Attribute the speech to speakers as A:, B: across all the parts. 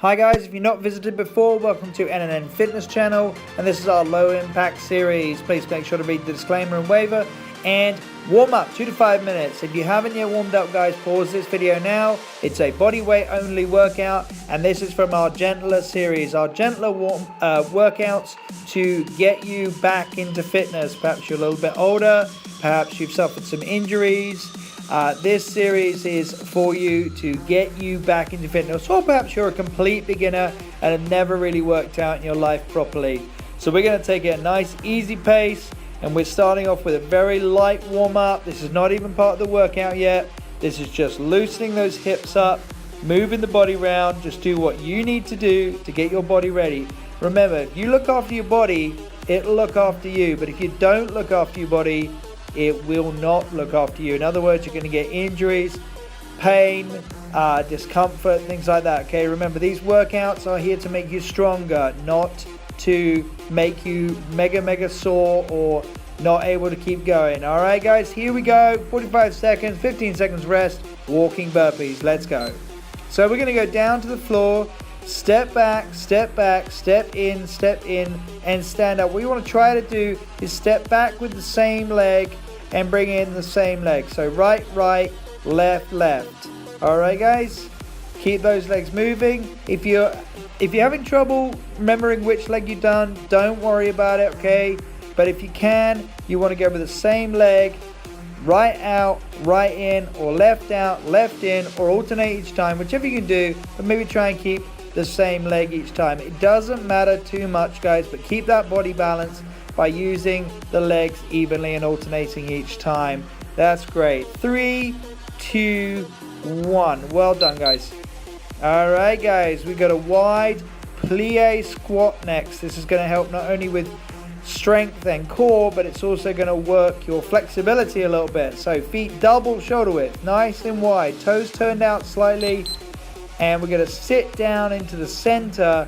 A: Hi guys, if you've not visited before, welcome to NNN Fitness channel, and this is our low impact series. Please make sure to read the disclaimer and waiver and warm up 2 to 5 minutes. If you haven't yet warmed up guys, pause this video now. It's a body weight only workout, and this is from our gentler series, our gentler workouts to get you back into fitness. Perhaps you're a little bit older, perhaps you've suffered some injuries. This series is for you to get you back into fitness, or perhaps you're a complete beginner and have never really worked out in your life properly. So we're going to take it a nice easy pace, and we're starting off with a very light warm-up. This is not even part of the workout yet. This is just loosening those hips up, moving the body around. Just do what you need to do to get your body ready. Remember, if you look after your body, it'll look after you. But if you don't look after your body, it will not look after you. In other words, you're going to get injuries, pain, discomfort, things like that. Okay, remember, these workouts are here to make you stronger, not to make you mega sore or not able to keep going. All right, guys, here we go. 45 seconds, 15 seconds rest, walking burpees. Let's go. So we're going to go down to the floor, step back, step in, and stand up. What you want to try to do is step back with the same leg and bring in the same leg. So right, left. All right, guys, keep those legs moving. If you're having trouble remembering which leg you've done, don't worry about it, okay? But if you can, you want to go with the same leg, right out, right in, or left out, left in, or alternate each time, whichever you can do, but maybe try and keep the same leg each time. It doesn't matter too much, guys, but keep that body balance by using the legs evenly and alternating each time. That's great. 3, 2, 1. Well done, guys. All right, guys, we've got a wide plie squat next. This is going to help not only with strength and core, but it's also going to work your flexibility a little bit. So feet double shoulder width, nice and wide, toes turned out slightly, and we're going to sit down into the center.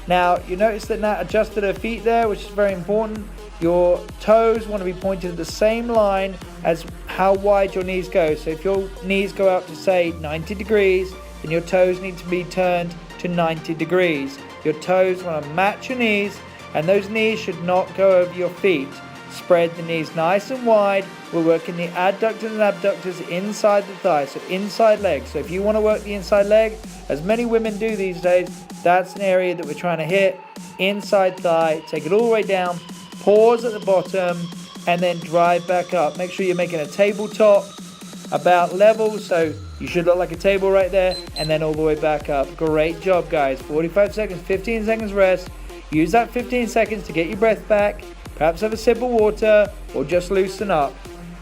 A: Now, you notice that Nat adjusted her feet there, which is very important. Your toes want to be pointed at the same line as how wide your knees go. So if your knees go out to, say, 90 degrees, then your toes need to be turned to 90 degrees. Your toes want to match your knees, and those knees should not go over your feet. Spread the knees nice and wide. We're working the adductors and abductors inside the thigh, so inside leg. So if you want to work the inside leg, as many women do these days, that's an area that we're trying to hit. Inside thigh, take it all the way down, pause at the bottom, and then drive back up. Make sure you're making a tabletop about level, so you should look like a table right there, and then all the way back up. Great job, guys. 45 seconds, 15 seconds rest. Use that 15 seconds to get your breath back. Perhaps have a sip of water, or just loosen up.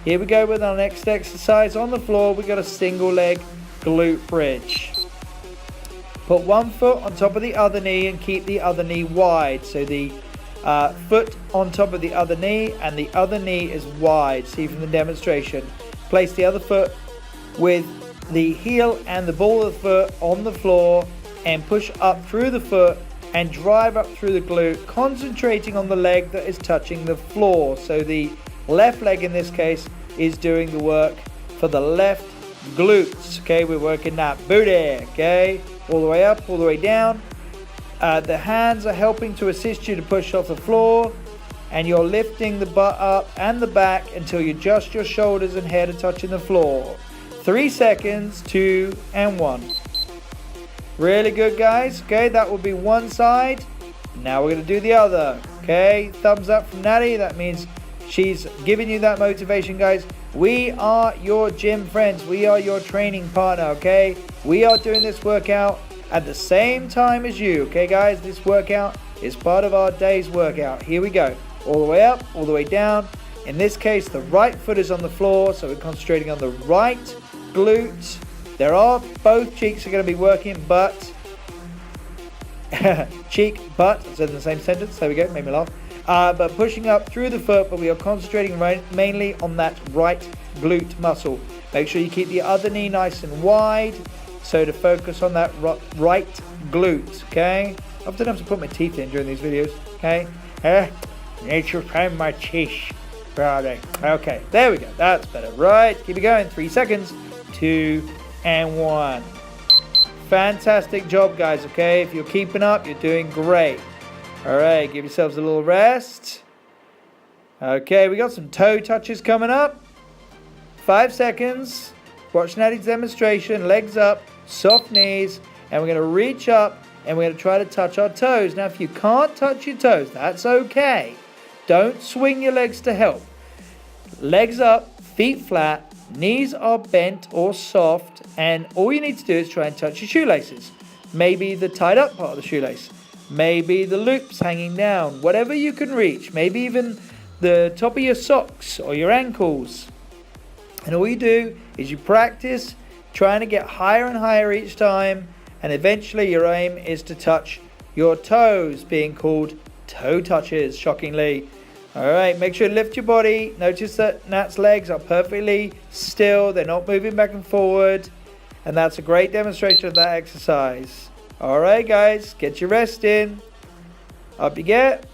A: Here we go with our next exercise. On the floor, we got a single leg glute bridge. Put one foot on top of the other knee and keep the other knee wide. So the foot on top of the other knee, and the other knee is wide. See from the demonstration. Place the other foot with the heel and the ball of the foot on the floor, and push up through the foot and drive up through the glute, concentrating on the leg that is touching the floor. So the left leg in this case is doing the work for the left glutes. Okay, we're working that booty. Okay, all the way up, all the way down. The hands are helping to assist you to push off the floor, and you're lifting the butt up and the back until you just your shoulders and head are touching the floor. 3 seconds, 2 and 1. Really good, guys. Okay, that will be one side. Now we're going to do the other. Okay, thumbs up from Natty. That means she's giving you that motivation, guys. We are your gym friends. We are your training partner, okay? We are doing this workout at the same time as you, okay, guys? This workout is part of our day's workout. Here we go. All the way up, all the way down. In this case, the right foot is on the floor, so we're concentrating on the right glute. Both cheeks are going to be working, but cheek, butt, so in the same sentence. There we go, made me laugh. But pushing up through the foot, but we are concentrating mainly on that right glute muscle. Make sure you keep the other knee nice and wide, so to focus on that right glute, okay? I often have to put my teeth in during these videos, okay? Need to find my teeth, brother. Okay, there we go, that's better. Right, keep it going, 3 seconds, 2 and 1. Fantastic job, guys, okay? If you're keeping up, you're doing great. All right, give yourselves a little rest. Okay, we got some toe touches coming up. 5 seconds. Watch Natty's demonstration. Legs up, soft knees, and we're going to reach up and we're going to try to touch our toes. Now, if you can't touch your toes, that's okay. Don't swing your legs to help. Legs up, feet flat, knees are bent or soft, and all you need to do is try and touch your shoelaces. Maybe the tied up part of the shoelace. Maybe the loops hanging down. Whatever you can reach. Maybe even the top of your socks or your ankles. And all you do is you practice trying to get higher and higher each time, and eventually your aim is to touch your toes, being called toe touches, shockingly. Alright, make sure to lift your body. Notice that Nat's legs are perfectly still. They're not moving back and forward. And that's a great demonstration of that exercise. Alright guys, get your rest in. Up you get.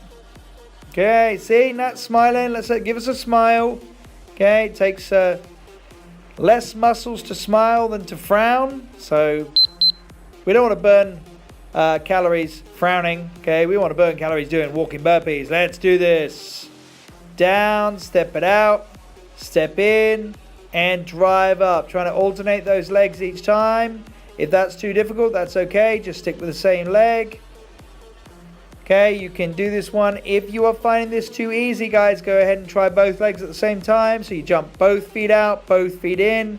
A: Okay, see, Nat's smiling. Let's give us a smile. Okay, it takes less muscles to smile than to frown. So we don't want to burn calories frowning. Okay, we want to burn calories doing walking burpees. Let's do this. Down, step it out, step in, and drive up. Trying to alternate those legs each time. If that's too difficult, that's okay. Just stick with the same leg. Okay, you can do this one. If you are finding this too easy, guys, go ahead and try both legs at the same time. So you jump both feet out, both feet in.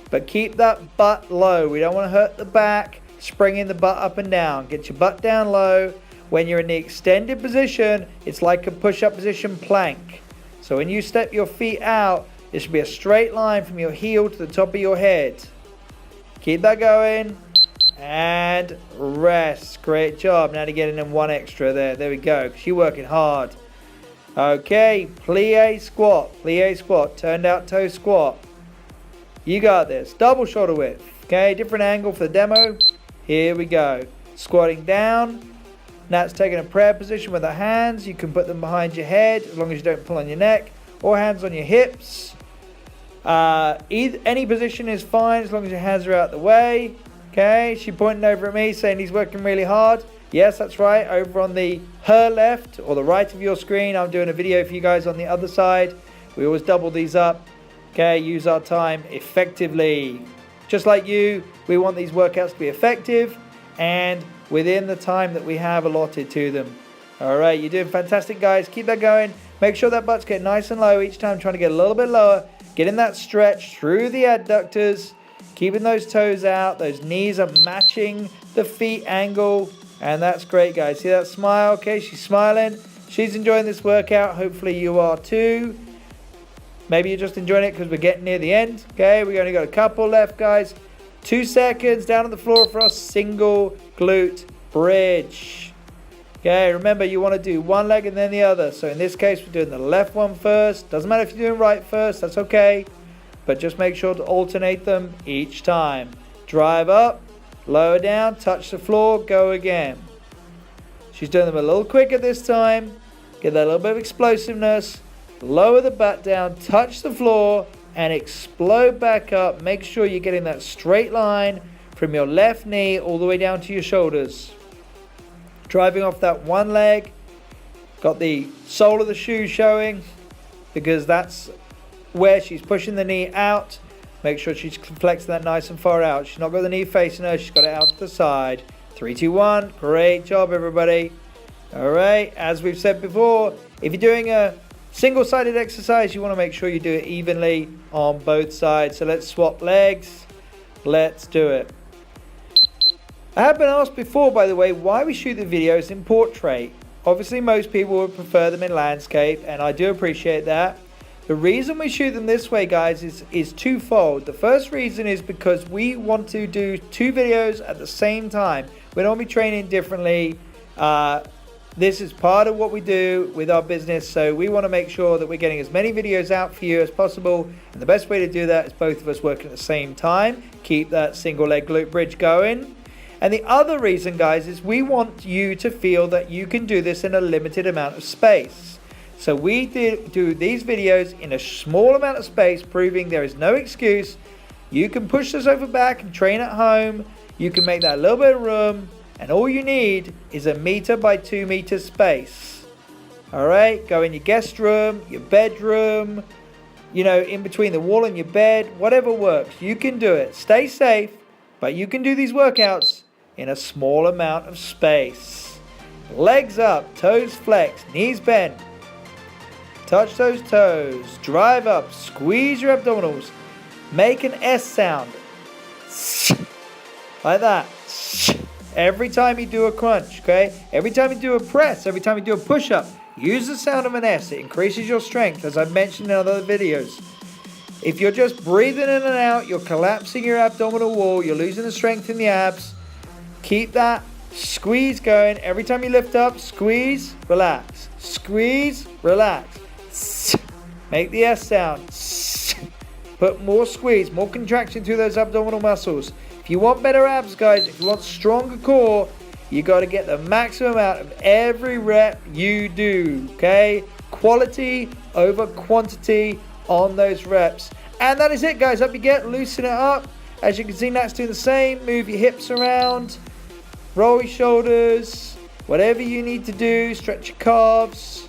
A: But keep that butt low. We don't want to hurt the back. Springing the butt up and down. Get your butt down low. When you're in the extended position, it's like a push-up position plank. So when you step your feet out, it should be a straight line from your heel to the top of your head. Keep that going. And rest. Great job. Now to get in one extra there. There we go. You're working hard. Okay. Plie squat. Plie squat. Turned out toe squat. You got this. Double shoulder width. Okay. Different angle for the demo. Here we go. Squatting down. Nat's taking a prayer position with the hands. You can put them behind your head as long as you don't pull on your neck. Or hands on your hips. Any position is fine as long as your hands are out the way. Okay, she's pointing over at me saying he's working really hard. Yes, that's right. Over on her left or the right of your screen, I'm doing a video for you guys on the other side. We always double these up. Okay, use our time effectively. Just like you, we want these workouts to be effective and within the time that we have allotted to them. All right, you're doing fantastic, guys. Keep that going. Make sure that butt's getting nice and low each time, trying to get a little bit lower. Getting that stretch through the adductors. Keeping those toes out. Those knees are matching the feet angle. And that's great, guys. See that smile? Okay, she's smiling. She's enjoying this workout. Hopefully you are too. Maybe you're just enjoying it because we're getting near the end. Okay, we only got a couple left, guys. 2 seconds down on the floor for a single glute bridge. Okay, remember you want to do one leg and then the other. So in this case, we're doing the left one first. Doesn't matter if you're doing right first. That's okay. But just make sure to alternate them each time. Drive up, lower down, touch the floor, go again. She's doing them a little quicker this time. Get that little bit of explosiveness. Lower the butt down, touch the floor, and explode back up. Make sure you're getting that straight line from your left knee all the way down to your shoulders. Driving off that one leg. Got the sole of the shoe showing because that's where she's pushing the knee out. Make sure she's flexing that nice and far out. She's not got the knee facing her. She's got it out to the side. 3, 2, 1. Great job, everybody. All right. As we've said before, if you're doing a single-sided exercise, you want to make sure you do it evenly on both sides. So let's swap legs. Let's do it. I have been asked before, by the way, why we shoot the videos in portrait. Obviously, most people would prefer them in landscape, and I do appreciate that. The reason we shoot them this way, guys, is twofold. The first reason is because we want to do 2 videos at the same time. We don't be training differently. This is part of what we do with our business, so we want to make sure that we're getting as many videos out for you as possible. And the best way to do that is both of us working at the same time. Keep that single leg glute bridge going. And the other reason, guys, is we want you to feel that you can do this in a limited amount of space. So we do these videos in a small amount of space, proving there is no excuse. You can push this over back and train at home. you can make that a little bit of room, and all you need is a 1 by 2 meter space. Alright, go in your guest room, your bedroom, you know, in between the wall and your bed, whatever works. You can do it. Stay safe, but you can do these workouts in a small amount of space. Legs up, toes flexed, knees bent. Touch those toes, drive up, squeeze your abdominals. Make an S sound. Like that. Every time you do a crunch, okay? Every time you do a press, every time you do a push-up, use the sound of an S. It increases your strength, as I've mentioned in other videos. If you're just breathing in and out, you're collapsing your abdominal wall, you're losing the strength in the abs. Keep that squeeze going. Every time you lift up, squeeze, relax. Squeeze, relax. Make the S sound. Put more squeeze, more contraction through those abdominal muscles. If you want better abs, guys, if you want stronger core, you got to get the maximum out of every rep you do, okay? Quality over quantity on those reps. And that is it, guys. Up you get, loosen it up. As you can see, Nat's doing the same. Move your hips around, roll your shoulders, whatever you need to do. Stretch your calves,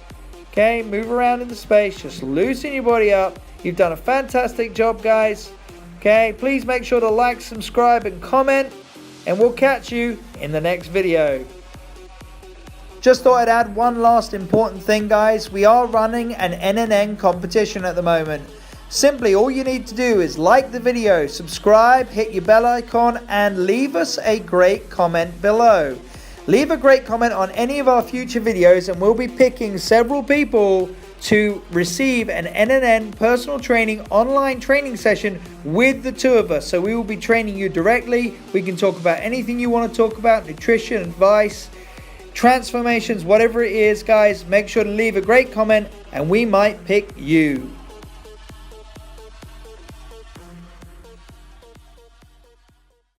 A: okay? Move around in the space. Just loosen your body up. You've done a fantastic job, guys. Okay, please make sure to like, subscribe, and comment, and we'll catch you in the next video. Just thought I'd add one last important thing, guys. We are running an NNN competition at the moment. Simply, all you need to do is like the video, subscribe, hit your bell icon, and leave us a great comment below. Leave a great comment on any of our future videos, and we'll be picking several people to receive an NNN personal training online training session with the two of us. So we will be training you directly. We can talk about anything you want to talk about, nutrition, advice, transformations, whatever it is, guys. Make sure to leave a great comment and we might pick you.